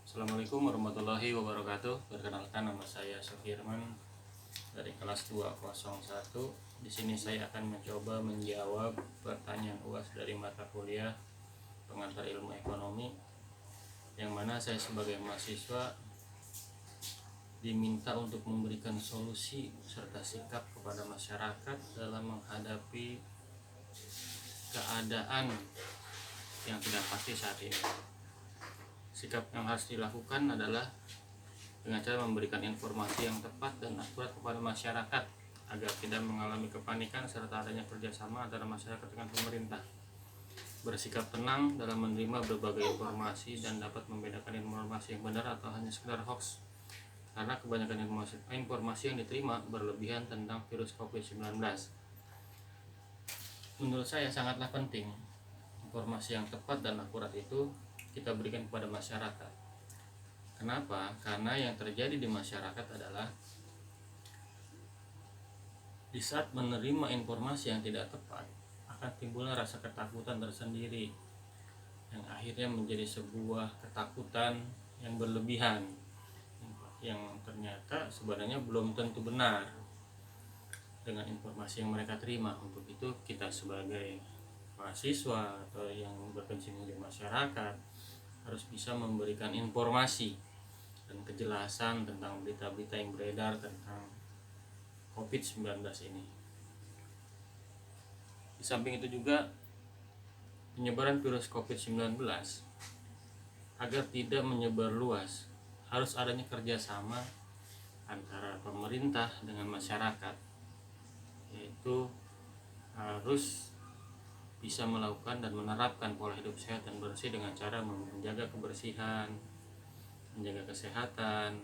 Assalamualaikum warahmatullahi wabarakatuh. Perkenalkan, nama saya Sofirman dari kelas 201. Di sini saya akan mencoba menjawab pertanyaan UAS dari mata kuliah pengantar ilmu ekonomi, yang mana saya sebagai mahasiswa diminta untuk memberikan solusi serta sikap kepada masyarakat dalam menghadapi keadaan yang tidak pasti saat ini. Sikap yang harus dilakukan adalah dengan cara memberikan informasi yang tepat dan akurat kepada masyarakat agar tidak mengalami kepanikan serta adanya kerjasama antara masyarakat dengan pemerintah. Bersikap tenang dalam menerima berbagai informasi dan dapat membedakan informasi yang benar atau hanya sekedar hoax, karena kebanyakan informasi yang diterima berlebihan tentang virus COVID-19. Menurut saya sangatlah penting informasi yang tepat dan akurat itu kita berikan kepada masyarakat. Kenapa? Karena yang terjadi di masyarakat adalah di saat menerima informasi yang tidak tepat akan timbulnya rasa ketakutan tersendiri, yang akhirnya menjadi sebuah ketakutan yang berlebihan, yang ternyata sebenarnya belum tentu benar dengan informasi yang mereka terima. Untuk itu kita sebagai mahasiswa atau yang berkecimpung di masyarakat harus bisa memberikan informasi dan kejelasan tentang berita-berita yang beredar tentang COVID-19 ini. Di samping itu juga penyebaran virus COVID-19 agar tidak menyebar luas harus adanya kerjasama antara pemerintah dengan masyarakat, yaitu harus bisa melakukan dan menerapkan pola hidup sehat dan bersih dengan cara menjaga kebersihan, menjaga kesehatan,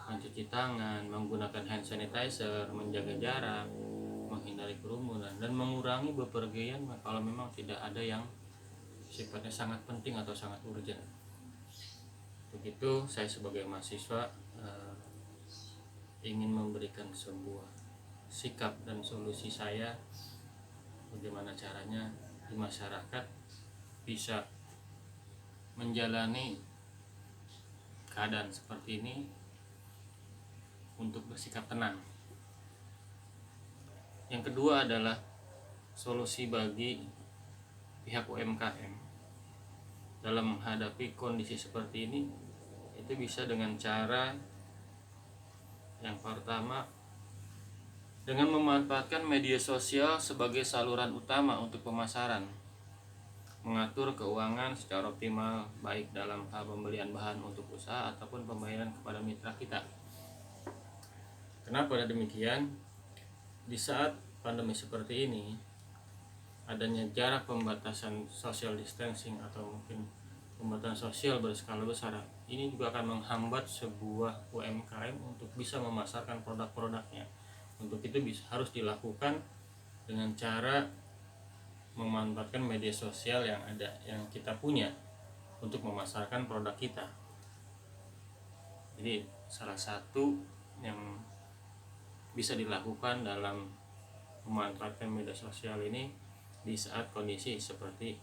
mencuci tangan, menggunakan hand sanitizer, menjaga jarak, menghindari kerumunan, dan mengurangi bepergian kalau memang tidak ada yang sifatnya sangat penting atau sangat urgent. Begitu saya sebagai mahasiswa ingin memberikan sebuah sikap dan solusi saya bagaimana caranya di masyarakat bisa menjalani keadaan seperti ini untuk bersikap tenang. Yang kedua adalah solusi bagi pihak UMKM dalam menghadapi kondisi seperti ini, itu bisa dengan cara yang pertama, dengan memanfaatkan media sosial sebagai saluran utama untuk pemasaran, mengatur keuangan secara optimal baik dalam hal pembelian bahan untuk usaha ataupun pembayaran kepada mitra kita. Kenapa demikian? Di saat pandemi seperti ini, adanya jarak pembatasan social distancing atau mungkin pembatasan sosial berskala besar, ini juga akan menghambat sebuah UMKM untuk bisa memasarkan produk-produknya. Untuk itu harus dilakukan dengan cara memanfaatkan media sosial yang ada, yang kita punya untuk memasarkan produk kita. Jadi salah satu yang bisa dilakukan dalam memanfaatkan media sosial ini di saat kondisi seperti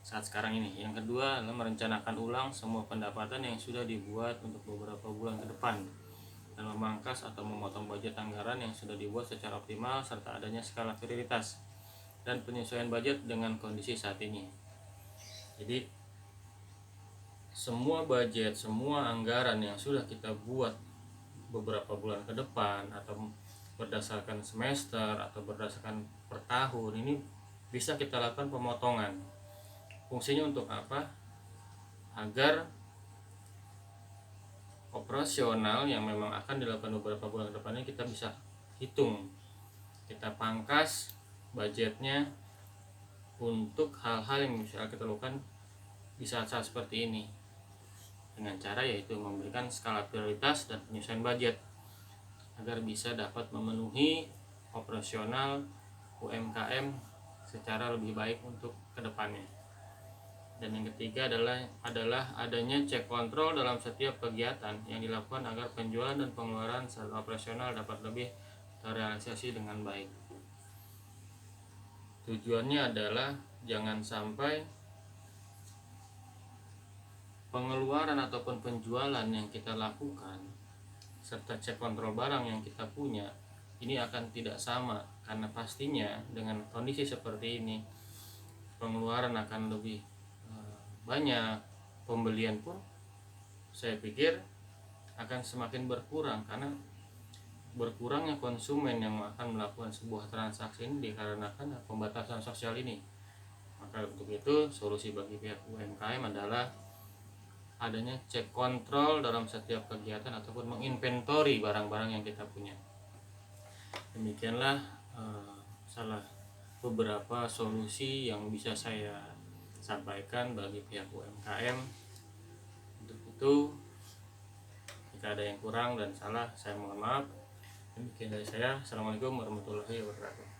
saat sekarang ini. Yang kedua adalah merencanakan ulang semua pendapatan yang sudah dibuat untuk beberapa bulan ke depan dan memangkas atau memotong budget anggaran yang sudah dibuat secara optimal, serta adanya skala prioritas dan penyesuaian budget dengan kondisi saat ini. Jadi semua budget, semua anggaran yang sudah kita buat beberapa bulan ke depan atau berdasarkan semester atau berdasarkan per tahun, ini bisa kita lakukan pemotongan. Fungsinya untuk apa? Agar operasional yang memang akan dilakukan beberapa bulan ke depannya kita bisa hitung, kita pangkas budgetnya untuk hal-hal yang bisa kita lakukan di saat-saat seperti ini, dengan cara yaitu memberikan skala prioritas dan penyesuaian budget agar bisa dapat memenuhi operasional UMKM secara lebih baik untuk kedepannya. Dan yang ketiga adalah adanya cek kontrol dalam setiap kegiatan yang dilakukan agar penjualan dan pengeluaran serta operasional dapat lebih terrealisasi dengan baik. Tujuannya adalah jangan sampai pengeluaran ataupun penjualan yang kita lakukan serta cek kontrol barang yang kita punya ini akan tidak sama, karena pastinya dengan kondisi seperti ini pengeluaran akan lebih banyak, pembelian pun saya pikir akan semakin berkurang, karena berkurangnya konsumen yang akan melakukan sebuah transaksi ini dikarenakan pembatasan sosial ini. Maka untuk itu solusi bagi pihak UMKM adalah adanya cek kontrol dalam setiap kegiatan ataupun menginventori barang-barang yang kita punya. Demikianlah salah beberapa solusi yang bisa saya sampaikan bagi pihak UMKM. Untuk itu, jika ada yang kurang dan salah saya mohon maaf. Demikian dari saya. Assalamualaikum warahmatullahi wabarakatuh.